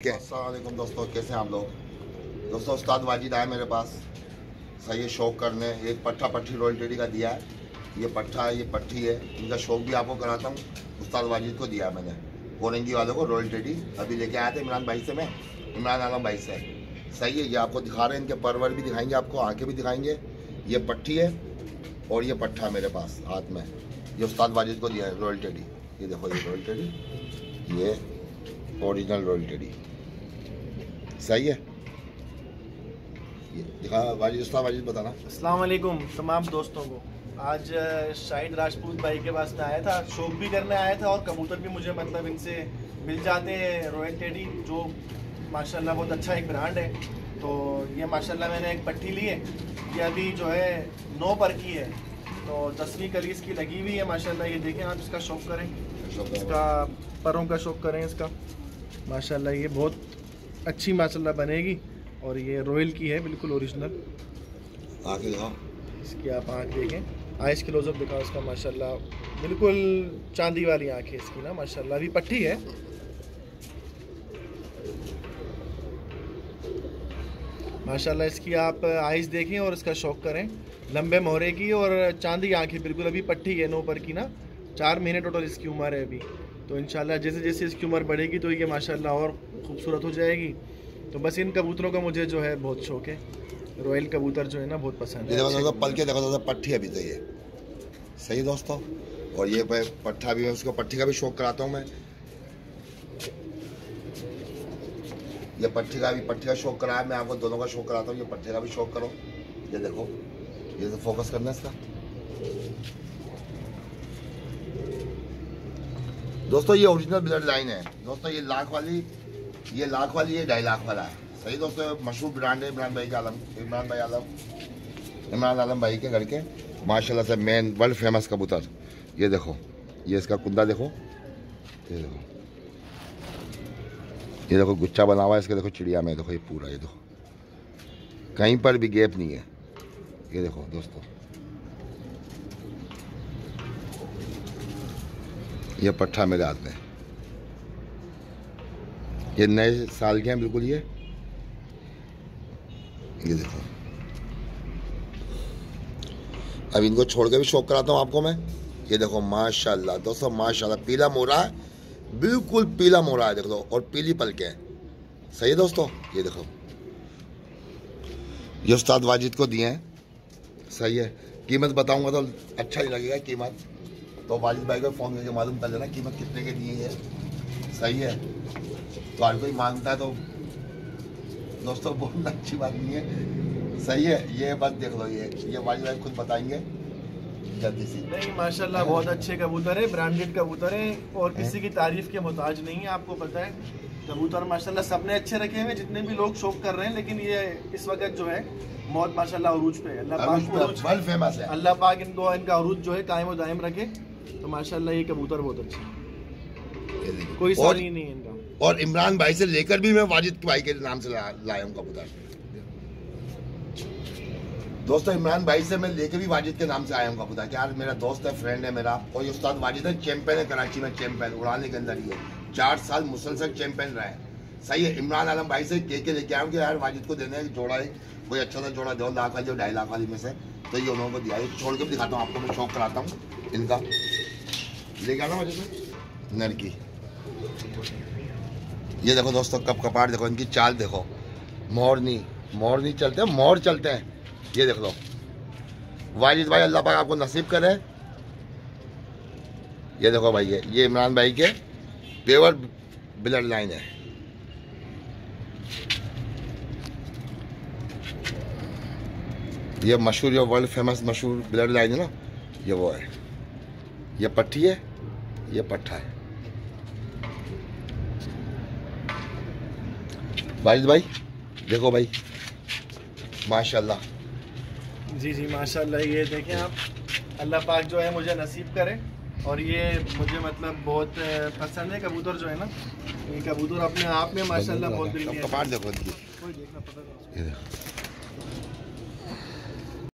अस्सलामुअलैकुम दोस्तों, कैसे हैं आप लोग। दोस्तों उस्ताद वाजिद आए मेरे पास, सही है, शौक करने। एक पट्ठा पट्टी रॉयल टेडी का दिया है। ये पट्ठा है, ये पट्टी है। इनका शौक भी आपको कराता हूँ। उस्ताद वाजिद को दिया मैंने, कोरंगी वालों को रॉयल टेडी अभी लेके आए थे इमरान भाई से, मैं इमरान आलम भाई से। सही है, ये आपको दिखा रहे हैं। इनके परवर भी दिखाएंगे आपको, आँखें भी दिखाएंगे। ये पट्टी है और ये पट्ठा मेरे पास हाथ में। ये उस्ताद वाजिद को दिया है रॉयल टेडी। ये देखो, ये रॉयल टेडी, ये ओरिजिनल रॉयल टेडी। सही है, ये दिखा वाजिद, उस्ताद वाजिद बताना। अस्सलाम वालेकुम तमाम दोस्तों को। आज शाहिद राजपूत भाई के पास में आया था, शौक भी करने आया था और कबूतर भी मुझे मतलब इनसे मिल जाते हैं। रॉयल टेडी जो माशाल्लाह बहुत अच्छा एक ब्रांड है। तो ये माशाल्लाह मैंने एक पट्टी ली है। ये अभी जो है 9 पर की है, तो 10वीं कली इसकी लगी हुई है माशाल्लाह। ये देखें आप, इसका शौक करें, इसका परों का शौक करें इसका माशाल्लाह। ये बहुत अच्छी माशाल्लाह बनेगी और ये रॉयल की है, बिल्कुल ओरिजिनल। आँखें दिखाओ इसकी, आप आँख देखें, आइस क्लोजअप दिखाओ इसका माशाल्लाह, बिल्कुल चांदी वाली आँख है इसकी ना माशाल्लाह। अभी पट्टी है माशाल्लाह। इसकी आप आइस देखें और इसका शौक करें, लंबे मोहरे की और चांदी आँखें बिल्कुल। अभी पट्टी है 9 पर की ना, 4 महीने टोटल इसकी उम्र है अभी। तो इंशाल्लाह जैसे जैसे इसकी उम्र बढ़ेगी तो ये माशाल्लाह और खूबसूरत हो जाएगी। तो बस इन कबूतरों का मुझे जो है बहुत शौक है। रॉयल कबूतर जो है ना बहुत पसंद है। देखो पल के देखो दोस्तों, पट्टी अभी तो ये सही दोस्तों। और ये पट्ठा भी है, उसको पट्टी का भी शौक कराता हूँ मैं। ये पट्टी का शौक कराया मैं आपको, दोनों का शौक कराता हूँ। ये पट्टी का भी शौक करो। ये देखो, ये तो फोकस करना है इसका दोस्तों। ये ओरिजिनल ब्लड लाइन है दोस्तों। ये लाख वाली, ये 2.5 लाख वाला है। सही दोस्तों, मशहूर ब्रांड है इमरान आलम भाई के घर के माशाल्लाह से मेन वर्ल्ड फेमस कबूतर। ये देखो, ये इसका कुंदा देखो, ये देखो गुच्छा बना हुआ है इसके। देखो चिड़िया में, देखो ये पूरा, ये देखो कहीं पर भी गैप नहीं है। ये देखो दोस्तों, ये पट्ठा मेरे हाथ में, ये नए साल के हैं बिल्कुल। ये देखो, अब इनको छोड़ के भी शौक कराता हूँ आपको मैं। ये देखो माशाल्लाह दोस्तों, माशाल्लाह पीला मोरा है, बिल्कुल पीला मोरा है, देख लो, और पीली पलके हैं। सही है दोस्तों, ये देखो, ये उस्ताद वाजिद को दिए हैं। सही है, कीमत बताऊंगा तो अच्छा ही लगेगा कीमत, तो वाजिद भाई को फ़ोन करके मालूम कर लेना कीमत कितने के दिए है। सही है, तो हर कोई मांगता है तो दोस्तों बोलना अच्छी बात नहीं है। सही है, ये बस देख लो, ये वाजिद भाई खुद बताएंगे जल्दी से। नहीं माशाल्लाह बहुत अच्छे कबूतर है, ब्रांडेड कबूतर है और किसी की तारीफ के मोहताज नहीं है। आपको पता है कबूतर माशाल्लाह सबने अच्छे रखे हुए, जितने भी लोग शौक कर रहे हैं। लेकिन ये इस वक्त जो है मौत माशाल्लाह अरूज पे है। अल्लाह पाक वर्ल्ड फेमस है, अल्लाह पाक इनको, इनका अरूज जो है कायम दायम रखे। तो माशाल्लाह ये कबूतर बहुत अच्छे हैं, कोई सानी नहीं है इनका। और इमरान भाई से लेकर भी मैं वाजिद भाई के नाम से लाया हूँ कबूतर दोस्तों। इमरान भाई से मैं लेकर भी वाजिद के नाम से आया हूँ कबूतर। यार मेरा दोस्त है, फ्रेंड है मेरा। और ये उस्ताद वाजिद है, चैंपियन है कराची में, चैंपियन उड़ाने के अंदर ही है। 4 साल मुसलसल चैंपियन रहा है। सही है, इमरान आलम भाई से के लेके आया हूँ कि यार वाजिद को देने जोड़ा है, कोई अच्छा सा जोड़ा 2 लाख वाली और 2.5 लाख वाली में से। तो ये उन्होंने को दिया है। छोड़ के भी दिखाता हूँ आपको, मैं शौक कराता हूँ इनका। लेके आना वजह से नर की। ये देखो दोस्तों, कप कपाट देखो, इनकी चाल देखो, मोरनी चलते हैं, मोर चलते हैं। ये देख लो वाजिद भाई, अल्लाह पाक आपको नसीब करे। ये देखो भाई, ये इमरान भाई के प्योर ब्लड लाइन है। ये मशहूर, जो वर्ल्ड फेमस मशहूर ब्लड लाइन है ना, ये वो है। ये पट्टी है, ये पट्ठा है। वाजिद भाई देखो भाई, माशाल्लाह। जी माशाल्लाह, ये देखें आप, अल्लाह पाक जो है मुझे नसीब करे। और ये मुझे मतलब बहुत पसंद है कबूतर जो है ना, ये कबूतर अपने आप में माशाल्लाह बहुत दिल में। कपाट देखो, कोई देखना पता